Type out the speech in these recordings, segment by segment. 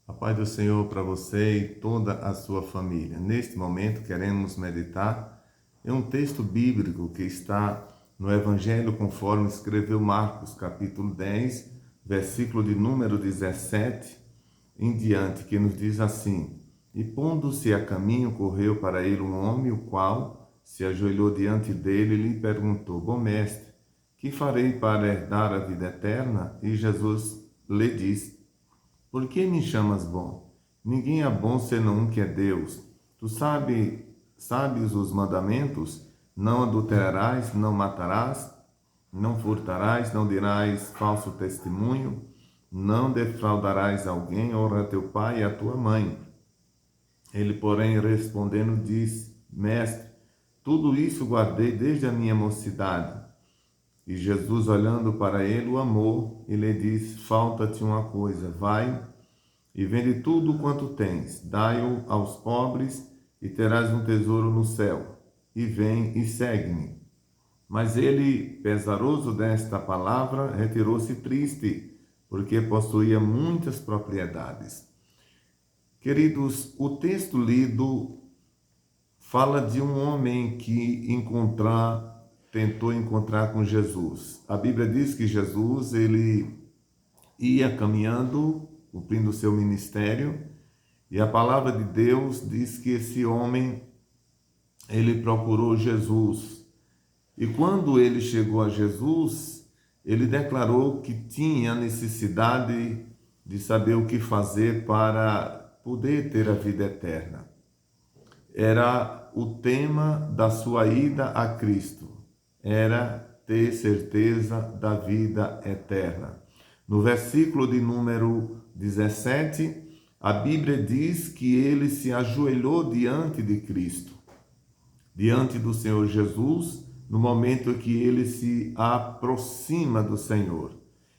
A paz do Senhor para você e toda a sua família. Neste momento queremos meditar em um texto bíblico que está no Evangelho conforme escreveu Marcos, capítulo 10, versículo de número 17 em diante, que nos diz assim: E pondo-se a caminho, correu para ele um homem, o qual se ajoelhou diante dele e lhe perguntou: Bom mestre, que farei para herdar a vida eterna? E Jesus lhe disse: Por que me chamas bom? Ninguém é bom senão um que é Deus. Tu sabes os mandamentos? Não adulterarás, não matarás, não furtarás, não dirás falso testemunho, não defraudarás alguém, honra teu pai e a tua mãe. Ele, porém, respondendo, disse: Mestre, tudo isso guardei desde a minha mocidade. E Jesus, olhando para ele, o amou e lhe disse: Falta-te uma coisa, vai e vende tudo quanto tens, dai-o aos pobres e terás um tesouro no céu. E vem e segue-me. Mas ele, pesaroso desta palavra, retirou-se triste, porque possuía muitas propriedades. Queridos, o texto lido fala de um homem que tentou encontrar com Jesus. A Bíblia diz que Jesus, ele ia caminhando, cumprindo o seu ministério, e a palavra de Deus diz que esse homem, ele procurou Jesus. E quando ele chegou a Jesus, ele declarou que tinha necessidade de saber o que fazer para poder ter a vida eterna. Era o tema da sua ida a Cristo, era ter certeza da vida eterna. No versículo de número 17, a Bíblia diz que ele se ajoelhou diante de Cristo, diante do Senhor Jesus, no momento que ele se aproxima do Senhor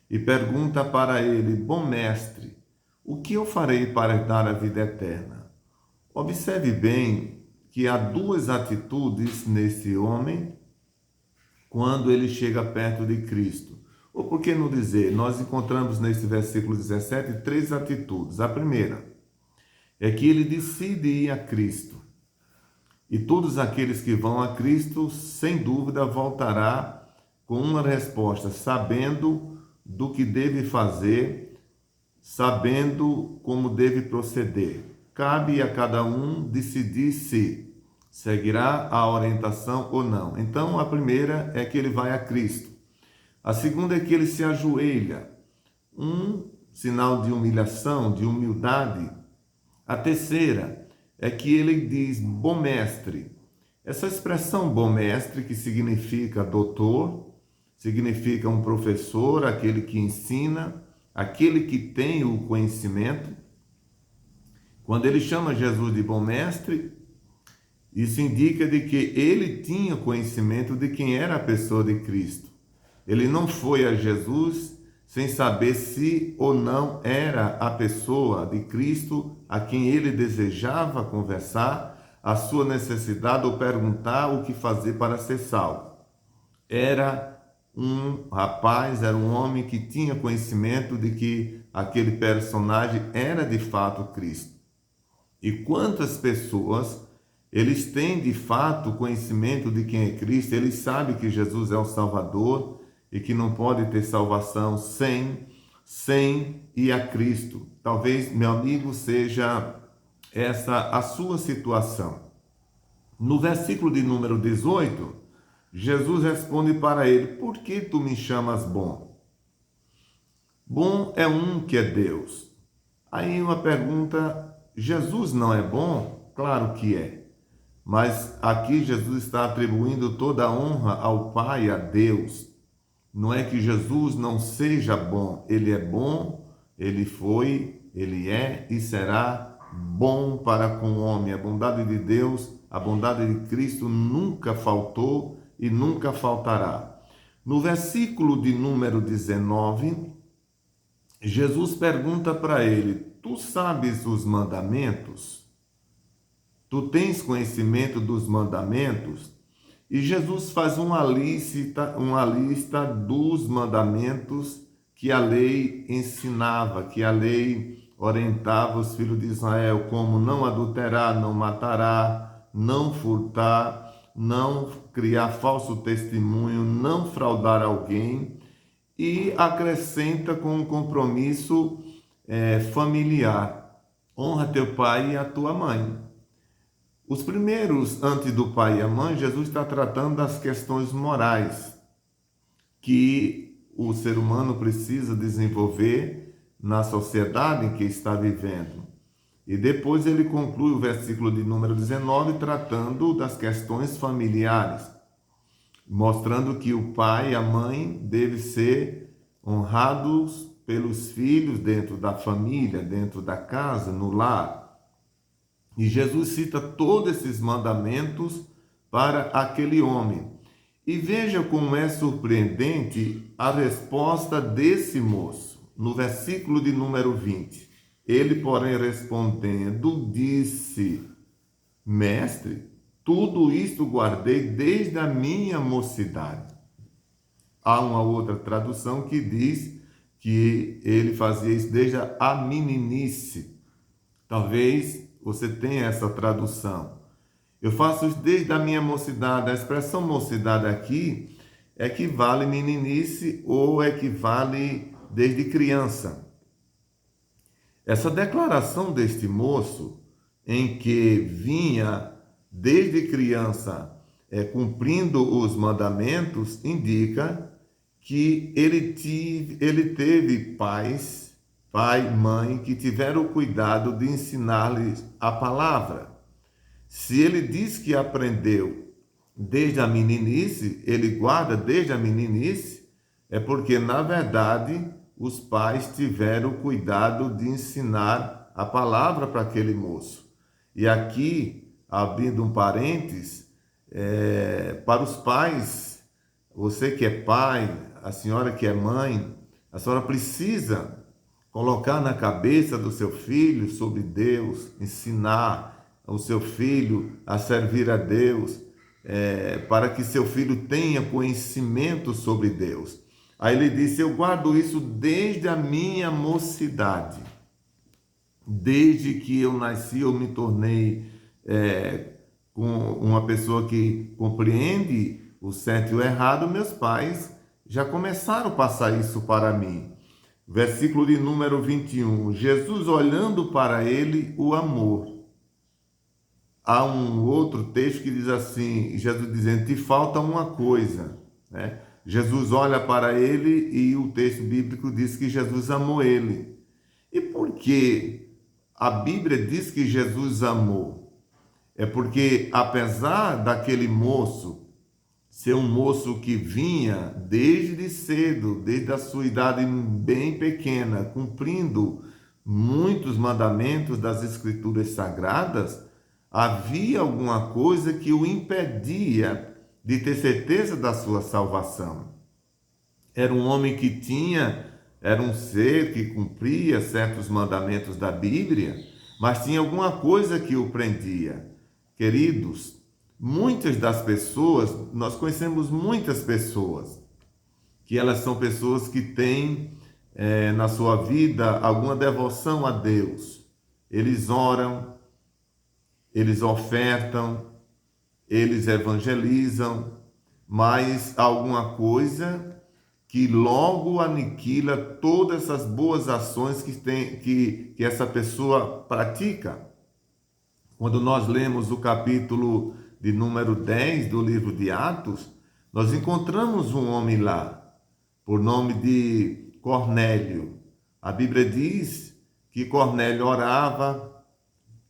e pergunta para ele: Bom mestre, o que eu farei para dar a vida eterna? Observe bem que há duas atitudes nesse homem quando ele chega perto de Cristo. Ou por que não dizer, nós encontramos nesse versículo 17 três atitudes. A primeira é que ele decide ir a Cristo. E todos aqueles que vão a Cristo, sem dúvida, voltará com uma resposta, sabendo do que deve fazer, sabendo como deve proceder. Cabe a cada um decidir se seguirá a orientação ou não. Então, a primeira é que ele vai a Cristo. A segunda é que ele se ajoelha, um sinal de humilhação, de humildade. A terceira é que ele diz: bom mestre. Essa expressão bom mestre, que significa doutor, significa um professor, aquele que ensina, aquele que tem o conhecimento. Quando ele chama Jesus de bom mestre, isso indica de que ele tinha conhecimento de quem era a pessoa de Cristo. Ele não foi a Jesus sem saber se ou não era a pessoa de Cristo a quem ele desejava conversar, a sua necessidade ou perguntar o que fazer para ser salvo. Era um rapaz, era um homem que tinha conhecimento de que aquele personagem era de fato Cristo. E quantas pessoas eles têm de fato conhecimento de quem é Cristo, eles sabem que Jesus é o Salvador e que não pode ter salvação sem ir a Cristo. Talvez, meu amigo, seja essa a sua situação. No versículo de número 18, Jesus responde para ele: por que tu me chamas bom? Bom é um que é Deus. Aí uma pergunta: Jesus não é bom? Claro que é. Mas aqui Jesus está atribuindo toda a honra ao Pai, a Deus. Não é que Jesus não seja bom, ele é bom, ele foi, ele é e será bom para com o homem. A bondade de Deus, a bondade de Cristo nunca faltou e nunca faltará. No versículo de número 19, Jesus pergunta para ele: tu sabes os mandamentos? Tu tens conhecimento dos mandamentos? E Jesus faz uma lista dos mandamentos que a lei ensinava, que a lei orientava os filhos de Israel como não adulterar, não matará, não furtar, não criar falso testemunho, não fraudar alguém, e acrescenta com um compromisso familiar: honra teu pai e a tua mãe. Os primeiros, antes do pai e a mãe, Jesus está tratando das questões morais que o ser humano precisa desenvolver na sociedade em que está vivendo. E depois ele conclui o versículo de número 19 tratando das questões familiares, mostrando que o pai e a mãe devem ser honrados pelos filhos dentro da família, dentro da casa, no lar. E Jesus cita todos esses mandamentos para aquele homem. E veja como é surpreendente a resposta desse moço, no versículo de número 20. Ele, porém, respondendo, disse: Mestre, tudo isto guardei desde a minha mocidade. Há uma outra tradução que diz que ele fazia isso desde a meninice. Talvez você tenha essa tradução. Eu faço isso desde a minha mocidade. A expressão mocidade aqui equivale meninice ou equivale desde criança. Essa declaração deste moço, em que vinha desde criança cumprindo os mandamentos, indica que ele teve pais, pai e mãe, que tiveram o cuidado de ensinar-lhes a palavra. Se ele diz que aprendeu desde a meninice, ele guarda desde a meninice, é porque, na verdade, os pais tiveram o cuidado de ensinar a palavra para aquele moço. E aqui, abrindo um parênteses, para os pais, você que é pai, a senhora que é mãe, a senhora precisa colocar na cabeça do seu filho sobre Deus, ensinar o seu filho a servir a Deus, para que seu filho tenha conhecimento sobre Deus. Aí ele disse: eu guardo isso desde a minha mocidade. Desde que eu nasci, eu me tornei com uma pessoa que compreende o certo e o errado. Meus pais já começaram a passar isso para mim. Versículo de número 21. Jesus, olhando para ele, o amor. Há um outro texto que diz assim, Jesus dizendo: te falta uma coisa, né? Jesus olha para ele e o texto bíblico diz que Jesus amou ele. E por que a Bíblia diz que Jesus amou? É porque, apesar daquele moço ser um moço que vinha desde cedo, desde a sua idade bem pequena, cumprindo muitos mandamentos das Escrituras Sagradas, havia alguma coisa que o impedia de ter certeza da sua salvação. Era um homem que era um ser que cumpria certos mandamentos da Bíblia, mas tinha alguma coisa que o prendia. Queridos, muitas das pessoas, nós conhecemos muitas pessoas, que elas são pessoas que têm na sua vida alguma devoção a Deus. Eles oram, eles ofertam, eles evangelizam, mas alguma coisa que logo aniquila todas essas boas ações que essa pessoa pratica. Quando nós lemos o capítulo de número 10 do livro de Atos, nós encontramos um homem lá, por nome de Cornélio. A Bíblia diz que Cornélio orava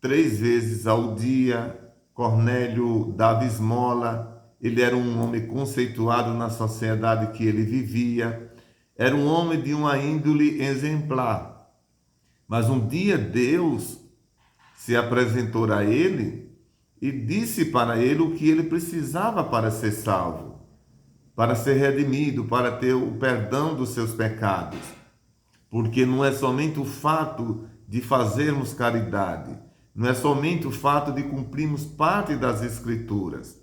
3 vezes ao dia. Cornélio dava esmola. Ele era um homem conceituado na sociedade que ele vivia. Era um homem de uma índole exemplar. Mas um dia Deus se apresentou a ele e disse para ele o que ele precisava para ser salvo, para ser redimido, para ter o perdão dos seus pecados. Porque não é somente o fato de fazermos caridade, não é somente o fato de cumprirmos parte das Escrituras.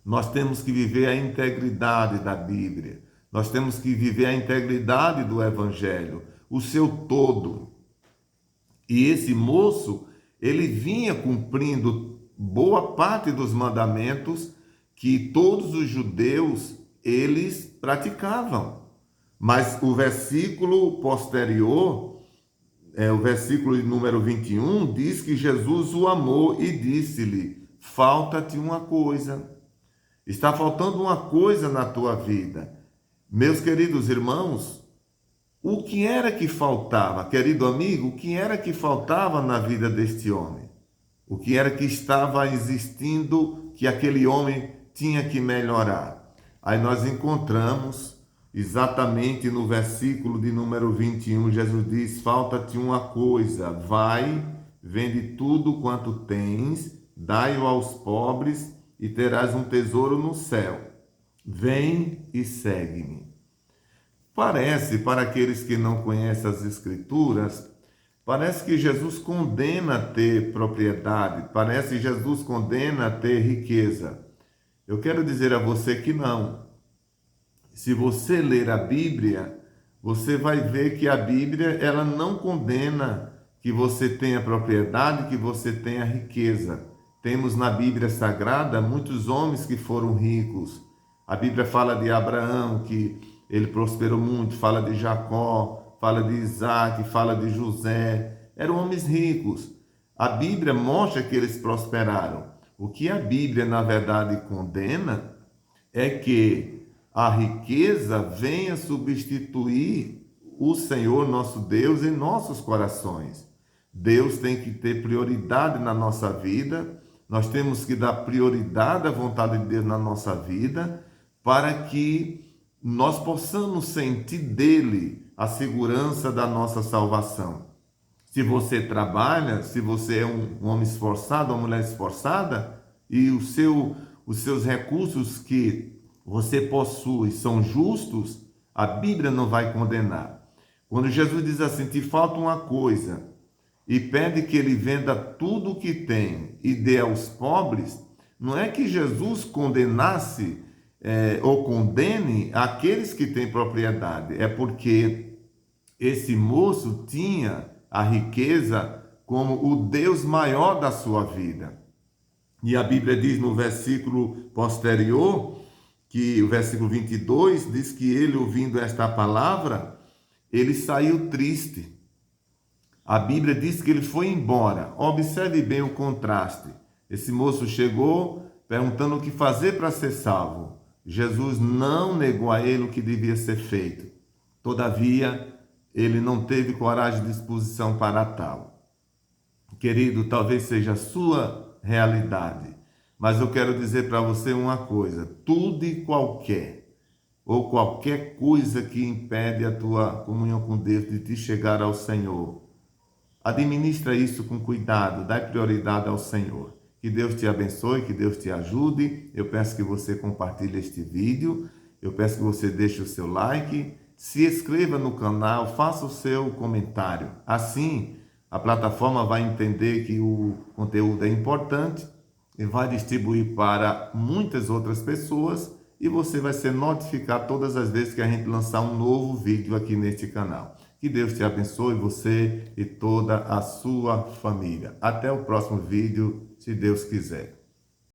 Nós temos que viver a integridade da Bíblia. Nós temos que viver a integridade do Evangelho, o seu todo. E esse moço, ele vinha cumprindo boa parte dos mandamentos que todos os judeus eles praticavam. Mas o versículo posterior, o versículo número 21, diz que Jesus o amou e disse-lhe: falta-te uma coisa. Está faltando uma coisa na tua vida. Meus queridos irmãos, o que era que faltava, querido amigo, o que era que faltava na vida deste homem? O que era que estava existindo que aquele homem tinha que melhorar? Aí nós encontramos exatamente no versículo de número 21, Jesus diz: falta-te uma coisa, vai, vende tudo quanto tens, dai-o aos pobres e terás um tesouro no céu. Vem e segue-me. Parece, para aqueles que não conhecem as Escrituras, parece que Jesus condena ter propriedade, parece que Jesus condena ter riqueza. Eu quero dizer a você que não. Se você ler a Bíblia, você vai ver que a Bíblia ela não condena que você tenha propriedade, que você tenha riqueza. Temos na Bíblia Sagrada muitos homens que foram ricos. A Bíblia fala de Abraão, que ele prosperou muito, fala de Jacó, fala de Isaac, fala de José. Eram homens ricos. A Bíblia mostra que eles prosperaram. O que a Bíblia, na verdade, condena é que a riqueza venha substituir o Senhor nosso Deus em nossos corações. Deus tem que ter prioridade na nossa vida. Nós temos que dar prioridade à vontade de Deus na nossa vida para que nós possamos sentir dele a segurança da nossa salvação. Se você trabalha, se você é um homem esforçado, uma mulher esforçada, e os seus recursos que você possui são justos, a Bíblia não vai condenar. Quando Jesus diz assim: te falta uma coisa, e pede que ele venda tudo o que tem e dê aos pobres, não é que Jesus condenasse ou condene aqueles que têm propriedade, é porque esse moço tinha a riqueza como o Deus maior da sua vida. E a Bíblia diz no versículo posterior, que o versículo 22 diz que ele, ouvindo esta palavra, ele saiu triste. A Bíblia diz que ele foi embora. Observe bem o contraste. Esse moço chegou perguntando o que fazer para ser salvo. Jesus não negou a ele o que devia ser feito. Todavia, ele não teve coragem de disposição para tal. Querido, talvez seja a sua realidade, mas eu quero dizer para você uma coisa: tudo e qualquer coisa que impede a tua comunhão com Deus de te chegar ao Senhor, administra isso com cuidado, dá prioridade ao Senhor. Que Deus te abençoe, que Deus te ajude. Eu peço que você compartilhe este vídeo, eu peço que você deixe o seu like, se inscreva no canal, faça o seu comentário. Assim, a plataforma vai entender que o conteúdo é importante e vai distribuir para muitas outras pessoas, e você vai ser notificado todas as vezes que a gente lançar um novo vídeo aqui neste canal. Que Deus te abençoe, você e toda a sua família. Até o próximo vídeo, se Deus quiser.